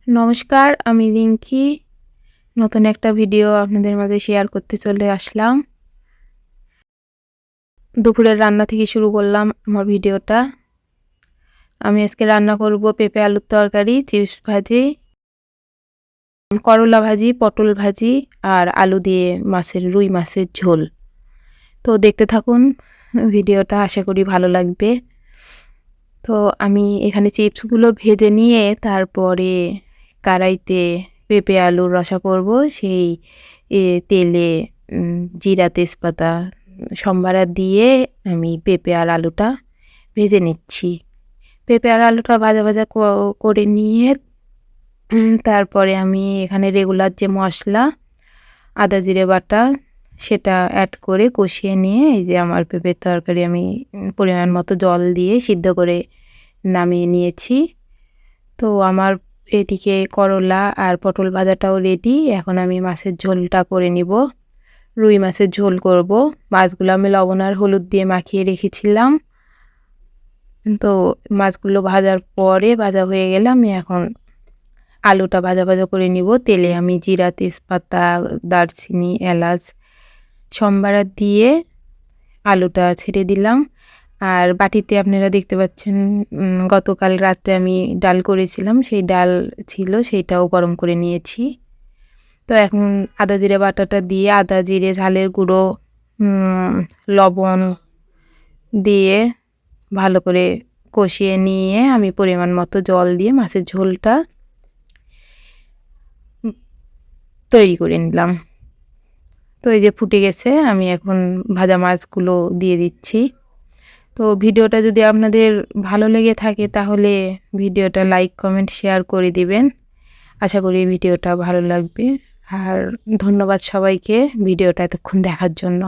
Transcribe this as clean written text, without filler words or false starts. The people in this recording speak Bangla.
নমস্কার, আমি রিঙ্কি। নতুন একটা ভিডিও আপনাদের মাঝে শেয়ার করতে চলে আসলাম। দুপুরের রান্না থেকে শুরু করলাম আমার ভিডিওটা। আমি আজকে রান্না করব পেঁপে আলুর তরকারি, চিপস ভাজি, করলা ভাজি, পটল ভাজি আর আলু দিয়ে রুই মাছের ঝোল। তো দেখতে থাকুন ভিডিওটা, আশা করি ভালো লাগবে। তো আমি এখানে চিপসগুলো ভেজে নিয়ে তারপরে কড়াইতে পেঁপে আলুর রসা করব। সেই তেলে জিরা তেজপাতা সম্বারা দিয়ে আমি পেঁপে আর আলুটা ভেজে নিচ্ছি। পেঁপে আর আলুটা ভাজা ভাজা করে নিয়ে তারপরে আমি এখানে রেগুলার যে মশলা আদা জিরে বাটা সেটা অ্যাড করে কষিয়ে নিয়ে এই যে আমার পেঁপের তরকারি আমি পরিমাণ মতো জল দিয়ে সিদ্ধ করে নামিয়ে নিয়েছি। তো আমার এদিকে করলা আর পটল ভাজাটাও রেডি। এখন আমি মাছের ঝোলটা করে নিব। রুই মাছের ঝোল করব। মাছগুলো আমি লবণ আর হলুদ দিয়ে মাখিয়ে রেখেছিলাম। তো মাছগুলো ভাজার পরে ভাজা হয়ে গেলে আমি এখন আলুটা ভাজা ভাজা করে নিব। তেলে আমি জিরা তেজপাতা দারচিনি এলাচ সম্বারা দিয়ে আলুটা ছেড়ে দিলাম। আর বাটিতে আপনারা দেখতে পাচ্ছেন গতকাল রাত্রে আমি ডাল করেছিলাম, সেই ডাল ছিল সেইটাও গরম করে নিয়েছি। তো এখন আদা জিরে বাটাটা দিয়ে আদা জিরে ঝালের গুঁড়ো লবণ দিয়ে ভালো করে কষিয়ে নিয়ে আমি পরিমাণ মতো জল দিয়ে মাছের ঝোলটা তৈরি করে নিলাম। তো এই যে ফুটে গেছে, আমি এখন ভাজা মাছগুলো দিয়ে দিচ্ছি। তো ভিডিওটা যদি আপনাদের ভালো লেগে থাকে তাহলে ভিডিওটা লাইক কমেন্ট শেয়ার করে দিবেন। আশা করি ভিডিওটা ভালো লাগবে। আর ধন্যবাদ সবাইকে ভিডিওটা এতক্ষণ দেখার জন্য।